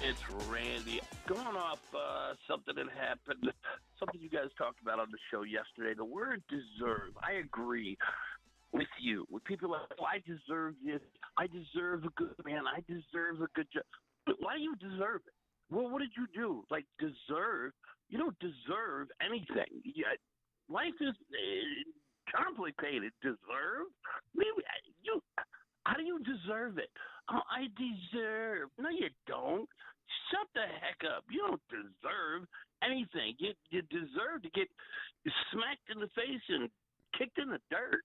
It's Randy. Going off something that happened, something you guys talked about on the show yesterday. The word deserve. I agree with you. With people like, oh, I deserve this. I deserve a good man. I deserve a good job. But why do you deserve it? Well, what did you do? Like, deserve? You don't deserve anything. Life is complicated. Deserve? Maybe you. How do you deserve it? Oh, I deserve. No, you don't. Shut the heck up. You don't deserve anything. You deserve to get smacked in the face and kicked in the dirt.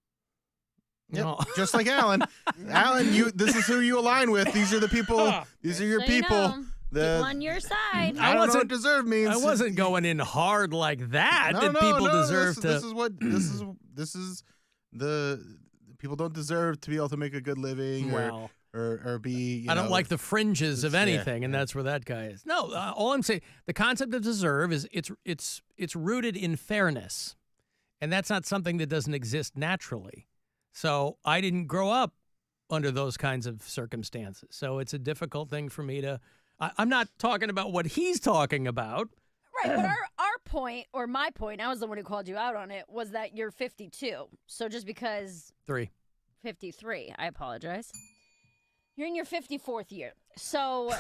Yep. No. Just like Alan. Alan, this is who you align with. These are the people. These are your people. People on your side. I don't know what deserve means. I wasn't going in hard like that. People deserve to. This is the people don't deserve to be able to make a good living or be. I don't like the fringes of anything, and that's where that guy is. No, all I'm saying, the concept of deserve is it's rooted in fairness, and that's not something that doesn't exist naturally. So I didn't grow up under those kinds of circumstances, so it's a difficult thing for me to. I'm not talking about what he's talking about. Right, but our point, or my point, I was the one who called you out on it, was that you're 52. So just because... 53, I apologize. You're in your 54th year. So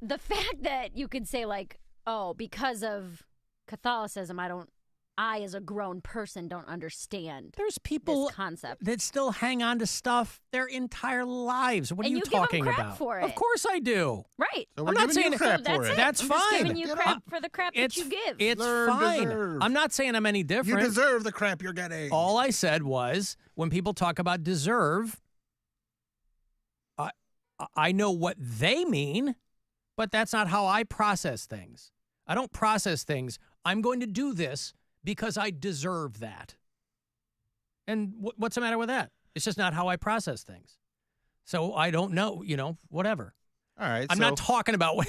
the fact that you could say, like, oh, because of Catholicism, I, as a grown person, don't understand. There's people this concept that still hang on to stuff their entire lives. What are you talking give them crap about? For it. Of course I do. Right. So I'm not saying crap for it. That's I'm fine. just giving you crap for the crap that you give. It's fine. I'm not saying I'm any different. You deserve the crap you're getting. All I said was when people talk about deserve, I know what they mean, but that's not how I process things. I don't process things. I'm going to do this because I deserve that. And what's the matter with that? It's just not how I process things. So I don't know, whatever. All right. I'm not talking about what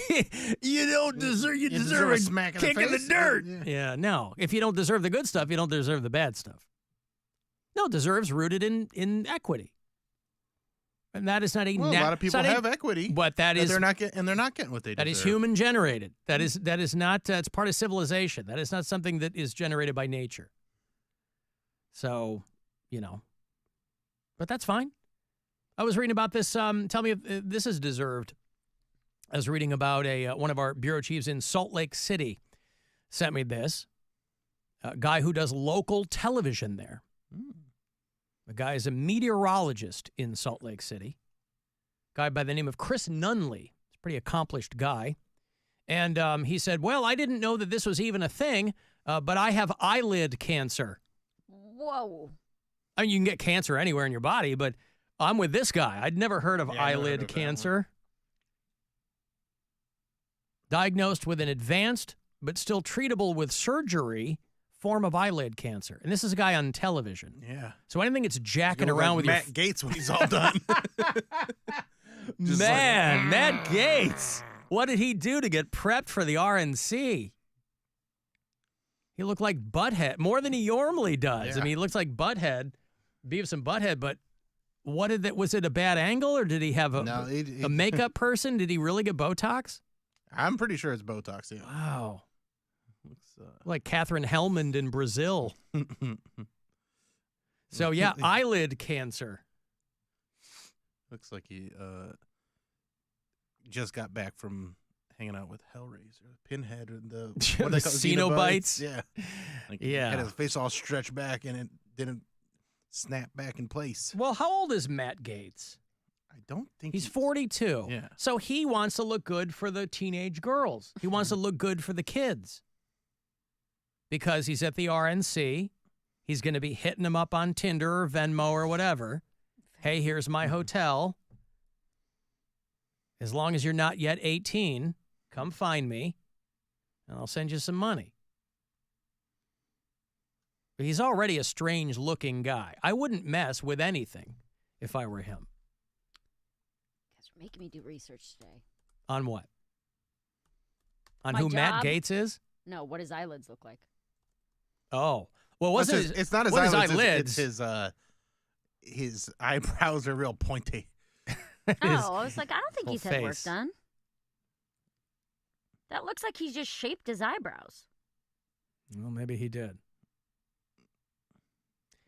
you don't deserve. You deserve a smack kick in the dirt. Yeah, no. If you don't deserve the good stuff, you don't deserve the bad stuff. No, deserve's rooted in equity. And that is not a a lot of people have equity, but they're not getting what they deserve. That is human generated. That is not. It's part of civilization. That is not something that is generated by nature. So, but that's fine. I was reading about this. Tell me if this is deserved. I was reading about one of our bureau chiefs in Salt Lake City. Sent me this. A guy who does local television there. The guy is a meteorologist in Salt Lake City. A guy by the name of Chris Nunley. He's a pretty accomplished guy. And he said, well, I didn't know that this was even a thing, but I have eyelid cancer. Whoa. I mean, you can get cancer anywhere in your body, but I'm with this guy. I'd never heard of eyelid cancer. Diagnosed with an advanced, but still treatable with surgery, form of eyelid cancer. And this is a guy on television. Yeah. So anything that's jacking around with Matt Gaetz when he's all done. Matt Gaetz. What did he do to get prepped for the RNC? He looked like Butthead, more than he normally does. Yeah. I mean, he looks like Butthead, Beavis and Butthead, but was it a bad angle, or did he have a makeup person? Did he really get Botox? I'm pretty sure it's Botox, yeah. Wow. Looks like Catherine Hellman in Brazil. So, yeah, eyelid cancer. Looks like he just got back from hanging out with Hellraiser, Pinhead, and the Cenobites. Yeah. He had his face all stretched back, and it didn't snap back in place. Well, how old is Matt Gaetz? I don't think he's 42. Yeah. So he wants to look good for the teenage girls. He wants to look good for the kids. Because he's at the RNC. He's going to be hitting them up on Tinder or Venmo or whatever. Hey, here's my hotel. As long as you're not yet 18, come find me, and I'll send you some money. But he's already a strange-looking guy. I wouldn't mess with anything if I were him. Guys are making me do research today. On what? On My who job? Matt Gaetz is? No, what does eyelids look like? Oh. Well, it's not his eyelids. It's his eyebrows are real pointy. I was like, I don't think he's had work face. done. That looks like he just shaped his eyebrows. Well, maybe he did.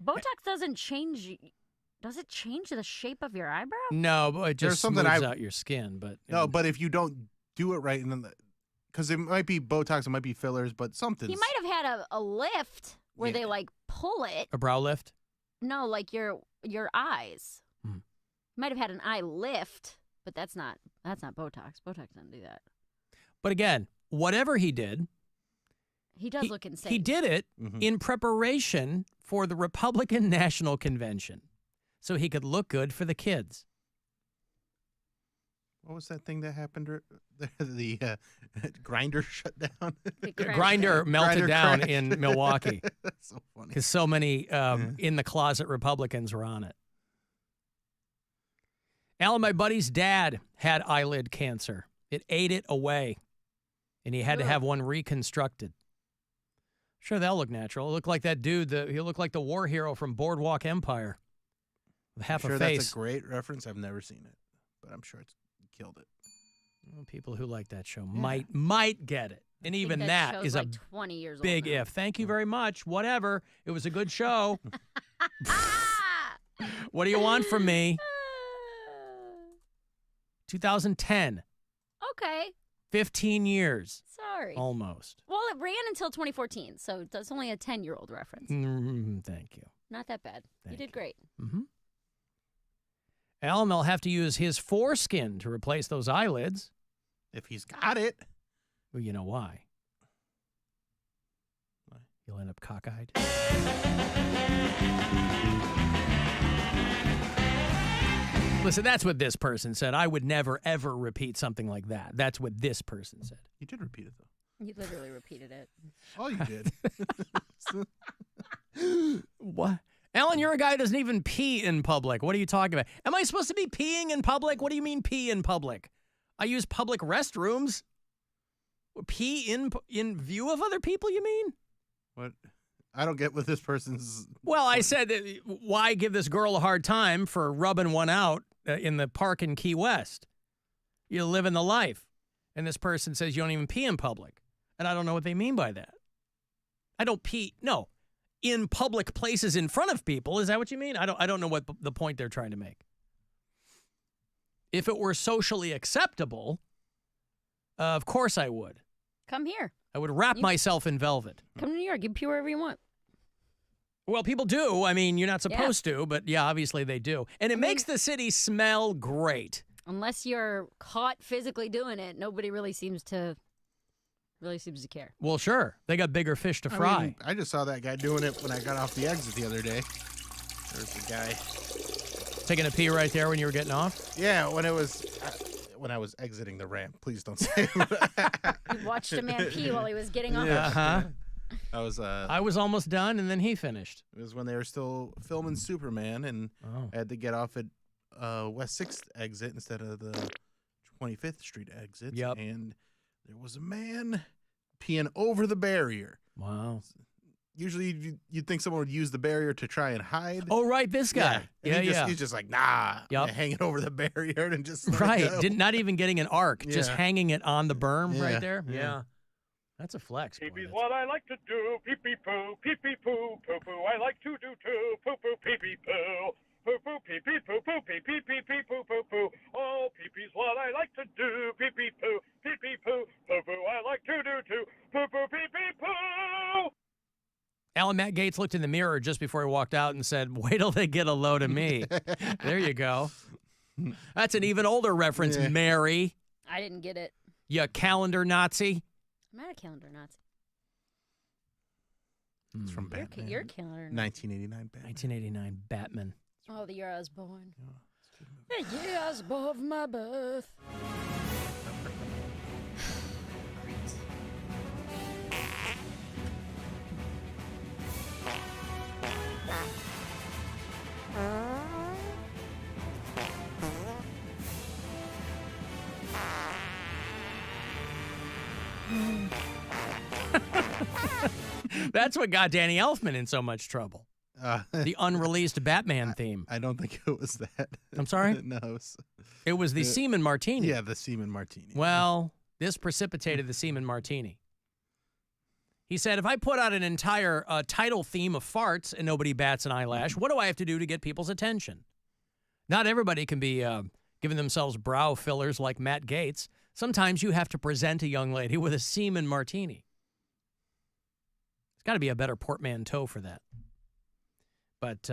Botox doesn't change. Does it change the shape of your eyebrow? No, but it just smooths out your skin. But no, but if you don't do it right, because it might be Botox, it might be fillers, but something. He might have had a lift where they like pull it. A brow lift? No, like your eyes. He might have had an eye lift, but that's not Botox. Botox doesn't do that. But again, whatever he did, he does look insane. He did it in preparation for the Republican National Convention, so he could look good for the kids. What was that thing that happened? The grinder shut down. Grinder melted down in Milwaukee. That's so funny. Because so many in-the-closet Republicans were on it. Alan, my buddy's dad had eyelid cancer. It ate it away, and he had to have one reconstructed. Sure, that'll look natural. It'll look like that dude. He'll look like the war hero from Boardwalk Empire with half a face. That's a great reference. I've never seen it, but I'm sure it's killed it. Well, people who like that show might get it. And even that is like a 20 years big old now. if. Thank you very much. Whatever. It was a good show. What do you want from me? 2010. Okay. 15 years. Sorry. Almost. Well, it ran until 2014, so that's only a 10-year-old reference. Thank you. Not that bad. You did great. Alan will have to use his foreskin to replace those eyelids. If he's got it. Well, you know why. You'll end up cockeyed. Listen, that's what this person said. I would never, ever repeat something like that. That's what this person said. You did repeat it, though. You literally repeated it. Oh, you did. What? Alan, you're a guy who doesn't even pee in public. What are you talking about? Am I supposed to be peeing in public? What do you mean pee in public? I use public restrooms. Pee in view of other people, you mean? What? I don't get what this person's... Well, I said, why give this girl a hard time for rubbing one out in the park in Key West? You're living the life. And this person says you don't even pee in public. And I don't know what they mean by that. I don't pee, no, in public places in front of people. Is that what you mean? I don't know what the point they're trying to make. If it were socially acceptable, of course I would. Come here. I would wrap myself in velvet. Come to New York. You pee wherever you want. Well, people do. I mean, you're not supposed to, but yeah, obviously they do. And it makes the city smell great. Unless you're caught physically doing it, nobody really seems to care. Well, sure. They got bigger fish to fry. I mean, I just saw that guy doing it when I got off the exit the other day. There's the guy. Taking a pee right there when you were getting off? Yeah, when I was exiting the ramp. Please don't say You watched a man pee while he was getting off. Uh-huh. I was almost done, and then he finished. It was when they were still filming Superman, and I had to get off at West 6th exit instead of the 25th Street exit. Yep. And there was a man peeing over the barrier. Wow. Usually you'd think someone would use the barrier to try and hide. Oh, right, this guy. Yeah. He's just like, nah, hanging over the barrier and just not even getting an arc, just hanging it on the berm right there. Yeah. That's a flex. Pee-pee's what I like to do. Pee-pee-poo, pee-pee-poo, poo-poo. I like to do too. Poo-poo, pee-pee-poo. Poo-poo, pee-pee-poo-poo, pee-pee-pee-pee-poo, poo-poo. Oh, pee-pee's what I like to do. Pee-pee-poo, pee-pee-poo, poo-poo. I like to do too. Poo-poo, pee-pee-poo. Alan, Matt Gaetz looked in the mirror just before he walked out and said, wait till they get a load of me. There you go. That's an even older reference, Mary. I didn't get it. You calendar Nazi. I'm not a calendar Nazi. It's from Batman. You're a calendar Nazi. 1989 Batman. 1989 Batman. Oh, the year I was born. The years above my birth. That's what got Danny Elfman in so much trouble. The unreleased Batman theme. I don't think it was that. I'm sorry? No. It was the Seaman Martini. Yeah, the Seaman Martini. Well, This precipitated the semen martini. He said, if I put out an entire title theme of farts and nobody bats an eyelash, what do I have to do to get people's attention? Not everybody can be giving themselves brow fillers like Matt Gaetz. Sometimes you have to present a young lady with a semen martini. There's got to be a better portmanteau for that. But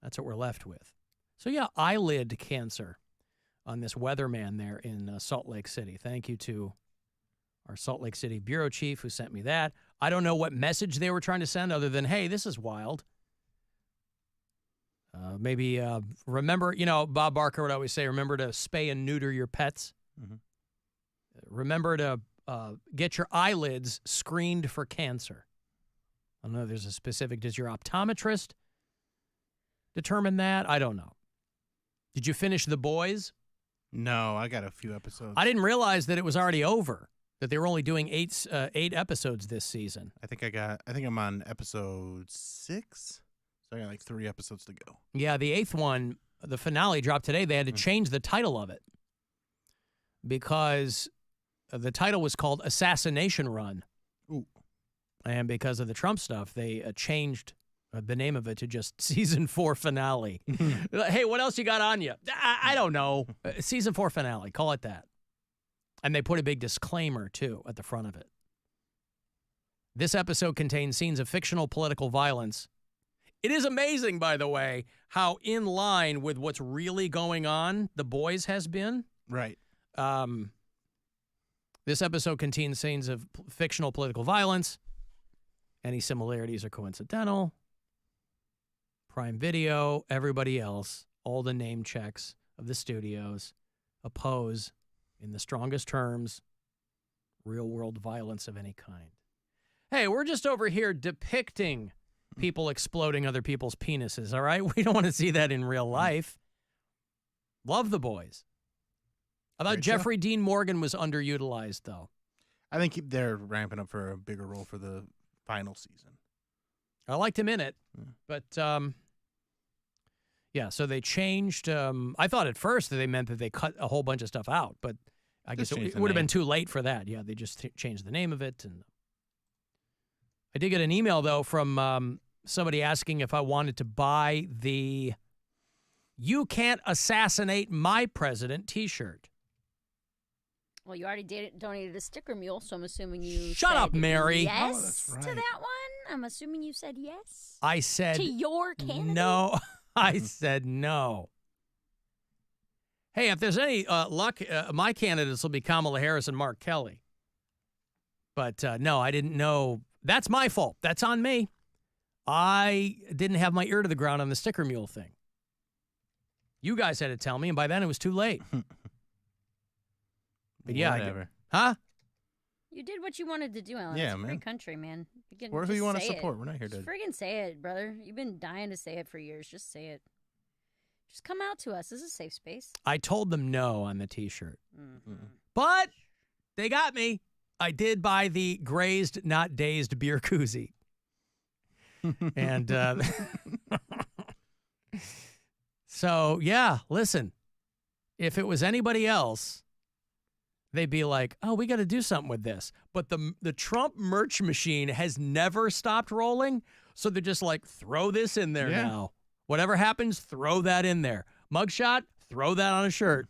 that's what we're left with. So, yeah, eyelid cancer on this weatherman there in Salt Lake City. Thank you to our Salt Lake City bureau chief who sent me that. I don't know what message they were trying to send other than, hey, this is wild. Maybe remember, Bob Barker would always say, remember to spay and neuter your pets. Mm-hmm. Remember to get your eyelids screened for cancer. I don't know if there's a specific, does your optometrist determine that? I don't know. Did you finish The Boys? No, I got a few episodes. I didn't realize that it was already over, that they were only doing eight episodes this season. I think I'm on episode 6. So I got like 3 episodes to go. Yeah, the 8th one, the finale dropped today. They had to change the title of it because the title was called Assassination Run. Ooh. And because of the Trump stuff, they changed the name of it to just Season 4 Finale. Hey, what else you got on you? I don't know. Season 4 Finale. Call it that. And they put a big disclaimer, too, at the front of it. This episode contains scenes of fictional political violence. It is amazing, by the way, how in line with what's really going on The Boys has been. Right. This episode contains scenes of fictional political violence. Any similarities are coincidental. Prime Video, everybody else, all the name checks of the studios oppose, in the strongest terms, real-world violence of any kind. Hey, we're just over here depicting people exploding other people's penises, all right? We don't want to see that in real life. Love The Boys. I thought Jeffrey Dean Morgan was underutilized, though. I think they're ramping up for a bigger role for the final season. I liked him in it, but yeah, so they changed. I thought at first that they meant that they cut a whole bunch of stuff out, but I guess it would have been too late for that. Yeah, they just changed the name of it. And I did get an email, though, from somebody asking if I wanted to buy the "You Can't Assassinate My President" T-shirt. Well, you already donated a sticker mule, so I'm assuming you Shut up, Mary. Yes that's right. to that one? I'm assuming you said yes? I said to your candidate? No. I said no. Hey, if there's any luck, my candidates will be Kamala Harris and Mark Kelly. But no, I didn't know. That's my fault. That's on me. I didn't have my ear to the ground on the sticker mule thing. You guys had to tell me, and by then it was too late. But yeah, whatever. Huh? You did what you wanted to do, Alan. Yeah, it's a man. great country, man. Or who you want to support. We're not here to. Just friggin' say it, brother. You've been dying to say it for years. Just say it. Just come out to us. This is a safe space. I told them no on the T-shirt. Mm-hmm. But they got me. I did buy the Grazed, Not Dazed beer koozie. And so, yeah, listen. If it was anybody else, they'd be like, oh, we got to do something with this. But the Trump merch machine has never stopped rolling, so they're just like, throw this in there now. Whatever happens, throw that in there. Mugshot, throw that on a shirt.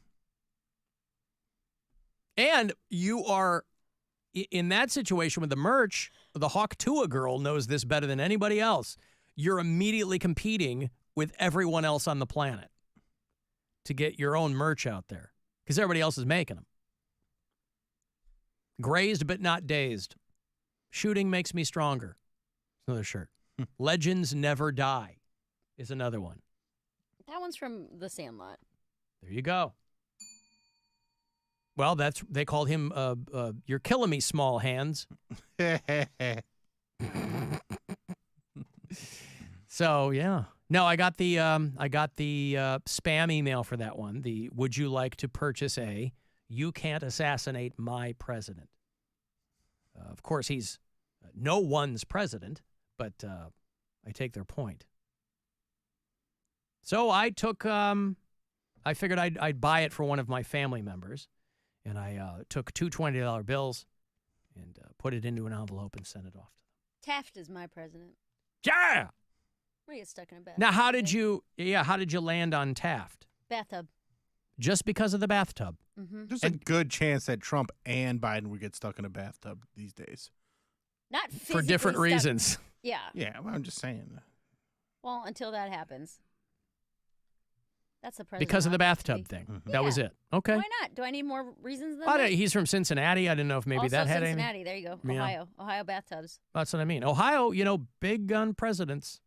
And you are, in that situation with the merch, the Hawk Tua girl knows this better than anybody else. You're immediately competing with everyone else on the planet to get your own merch out there because everybody else is making them. Grazed but not dazed. Shooting makes me stronger. Another shirt. Legends never die is another one. That one's from The Sandlot. There you go. Well, they called him "You're Killing Me, Small Hands." So yeah. No, I got the spam email for that one. The "Would you like to purchase a You Can't Assassinate My President?" Of course, he's no one's president, but I take their point. So I took, I figured I'd buy it for one of my family members. And I took two $20 bills and put it into an envelope and sent it off to them. Taft is my president. Yeah! We're gonna get stuck in a bathtub. Now, how did you land on Taft? Bathtub. Just because of the bathtub? Mm-hmm. There's a good chance that Trump and Biden would get stuck in a bathtub these days. Not for different stuck. reasons. Yeah. Yeah, well, I'm just saying. Well, until that happens. That's the president. Because of the I want to bathtub be. thing. Mhm. That was Yeah. it. Okay. Why not? Do I need more reasons than Oh, that? he's from Cincinnati. I didn't know if maybe also that had anything. Cincinnati. There you go. Yeah. Ohio bathtubs. That's what I mean. Ohio, big gun presidents.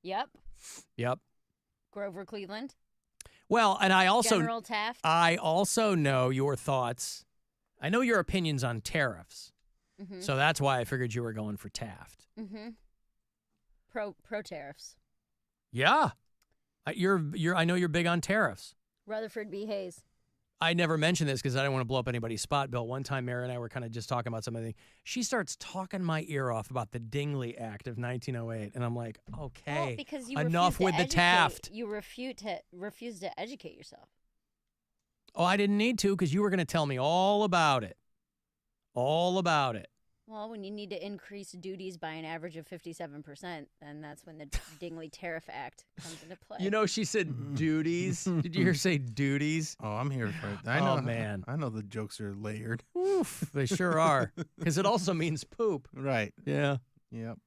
Yep. Yep. Grover Cleveland. Well, and General Taft. I also know your thoughts. I know your opinions on tariffs. Mm-hmm. So that's why I figured you were going for Taft. Mm-hmm. Pro tariffs. Yeah. I know you're big on tariffs. Rutherford B. Hayes. I never mentioned this because I didn't want to blow up anybody's spot, Bill. One time, Mary and I were kind of just talking about something. She starts talking my ear off about the Dingley Act of 1908, and I'm like, okay, Well, because you enough with the Taft. You refuse to educate yourself. Oh, I didn't need to because you were going to tell me all about it. All about it. Well, when you need to increase duties by an average of 57%, then that's when the Dingley Tariff Act comes into play. She said duties. Did you hear her say duties? Oh, I'm here for it. I know, man. I know the jokes are layered. Oof, they sure are. Because it also means poop. Right. Yeah. Yep.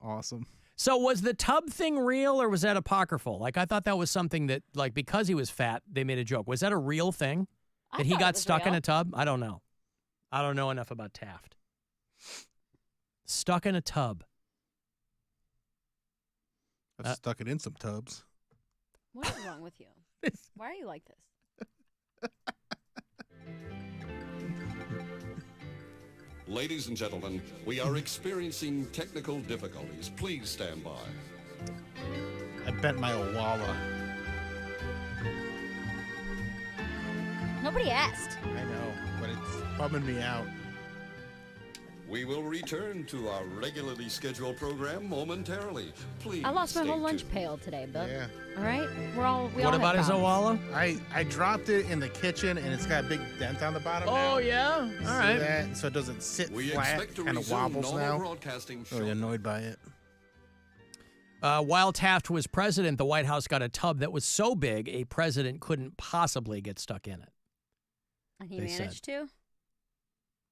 Awesome. So was the tub thing real or was that apocryphal? Like, I thought that was something that, like, because he was fat, they made a joke. Was that a real thing? That he got stuck in a tub? I don't know. I don't know enough about Taft. Stuck in a tub. I've stuck it in some tubs. What is wrong with you? Why are you like this? Ladies and gentlemen, we are experiencing technical difficulties. Please stand by. I bent my Owala. Nobody asked. I know, but it's bumming me out. We will return to our regularly scheduled program momentarily. Please. I lost my stay whole lunch tuned. pail today, Bill. Yeah. All right? We What all about have his problems. Owala? I dropped it in the kitchen, and it's got a big dent on the bottom now. Oh, yeah? See All right. that? So it doesn't sit We flat, expect to kind of resume wobbles normal now. broadcasting Really annoyed by it. While Taft was president, the White House got a tub that was so big a president couldn't possibly get stuck in it. And he They managed to?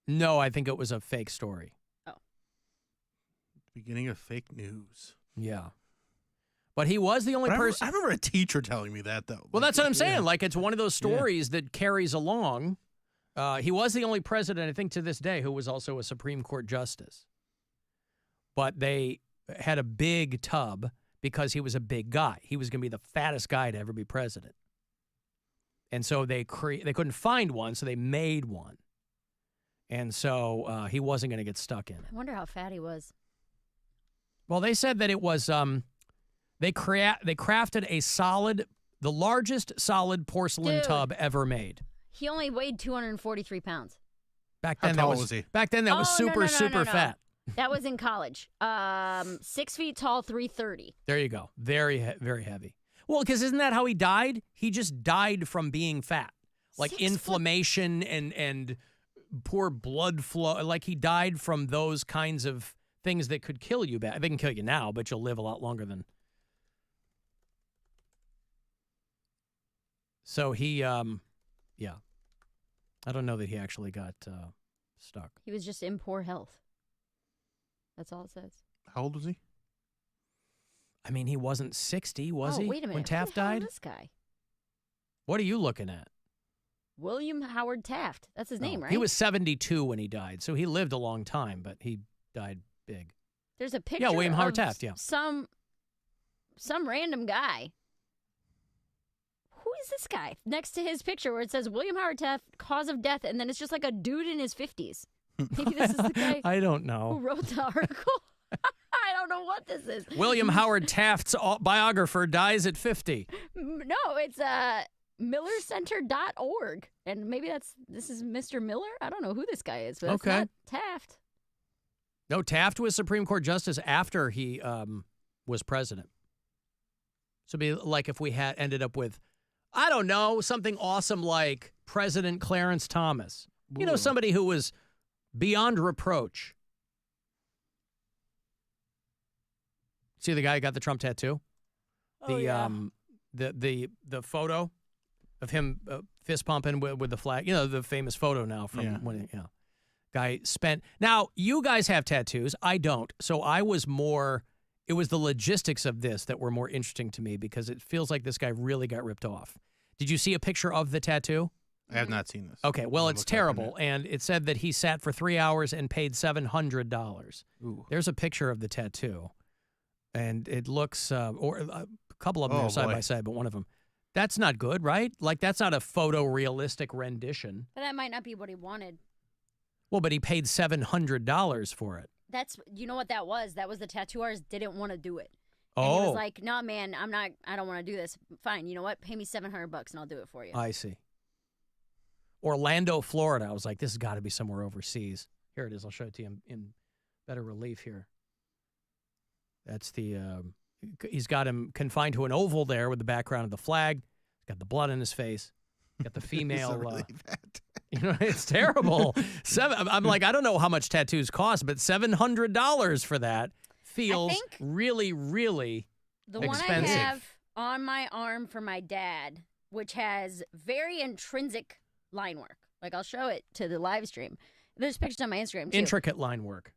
No, I think it was a fake story. Beginning of fake news. Yeah. But he was the only But person. I remember a teacher telling me that, though. Well, Like, that's what I'm saying. yeah. Like, it's one of those stories that carries along. He was the only president, I think, to this day, who was also a Supreme Court justice. But they had a big tub because he was a big guy. He was going to be the fattest guy to ever be president. And so they couldn't find one, so they made one. And so he wasn't going to get stuck in it. I wonder how fat he was. Well, they said that it was they crafted the largest solid porcelain Dude. tub ever made. He only weighed 243 pounds. Back How then, tall that was he? Back then, that was Oh, no, super, no, no, super no, no. fat. That was in college. 6 feet tall, 330. There you go. Very, very heavy. Well, because isn't that how he died? He just died from being fat, like 6 foot- inflammation and poor blood flow. Like he died from those kinds of things that could kill you. They can kill you now, but you'll live a lot longer than. So he, yeah. I don't know that he actually got stuck. He was just in poor health. That's all it says. How old was he? I mean, he wasn't 60, was he? Wait a minute. When Who Taft the hell is died? this guy? What are you looking at? William Howard Taft. That's his name, right? He was 72 when he died, so he lived a long time, but he died big. There's a picture William Howard of Taft, yeah. some random guy. Who is this guy? Next to his picture where it says William Howard Taft, cause of death, and then it's just like a dude in his 50s. Maybe this is the guy I don't who know. wrote the article. I don't know what this is. William Howard Taft's biographer dies at 50. No, it's millercenter.org. And maybe this is Mr. Miller? I don't know who this guy is, but that's Okay. not Taft. No, Taft was Supreme Court justice after he was president. So it'd be like if we had ended up with, I don't know, something awesome like President Clarence Thomas. You know, somebody who was beyond reproach. See the guy who got the Trump tattoo? The photo of him fist pumping with the flag. You know, the famous photo now from when guy spent. Now, you guys have tattoos. I don't. So I was more, it was the logistics of this that were more interesting to me because it feels like this guy really got ripped off. Did you see a picture of the tattoo? I have not seen this. Okay, well, it's terrible. And it said that he sat for 3 hours and paid $700. Ooh. There's a picture of the tattoo. And it looks, or a couple of them are side by side, but one of them. That's not good, right? Like, that's not a photorealistic rendition. But that might not be what he wanted. Well, but he paid $700 for it. You know what that was? That was the tattoo artist didn't want to do it. Oh. And he was like, "Nah, man, I don't want to do this. Fine, you know what? Pay me $700 and I'll do it for you." I see. Orlando, Florida. I was like, this has got to be somewhere overseas. Here it is. I'll show it to you in better relief here. That's he's got him confined to an oval there with the background of the flag. He's got the blood in his face. Got the female. Really you know, it's terrible. I'm like, I don't know how much tattoos cost, but $700 for that feels really, really expensive. The one I have on my arm for my dad, which has very intrinsic line work. Like, I'll show it to the live stream. There's pictures on my Instagram, too. Intricate line work.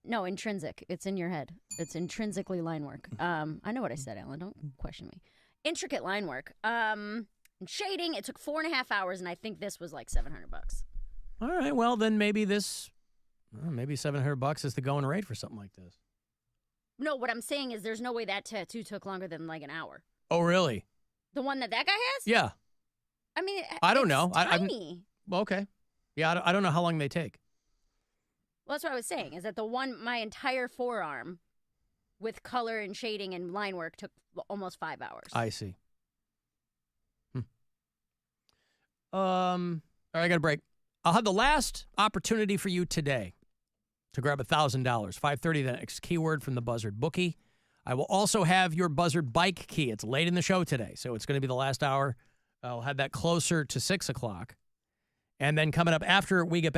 No, intrinsic. It's in your head. It's intrinsically line work. I know what I said, Alan. Don't question me. Intricate line work. And shading, it took 4.5 hours, and I think this was like $700. All right, well, then maybe maybe $700 is the going rate for something like this. No, what I'm saying is there's no way that tattoo took longer than like an hour. Oh, really? The one that guy has? Yeah. I mean, I don't know. Tiny. Well, okay. Yeah, I don't know how long they take. Well, that's what I was saying, is that the one, my entire forearm with color and shading and line work took almost 5 hours. I see. All right, I got a break. I'll have the last opportunity for you today to grab $1,000. 5:30, the next keyword from the Buzzard bookie. I will also have your Buzzard bike key. It's late in the show today, so it's going to be the last hour. I'll have that closer to 6 o'clock. And then coming up after we get back.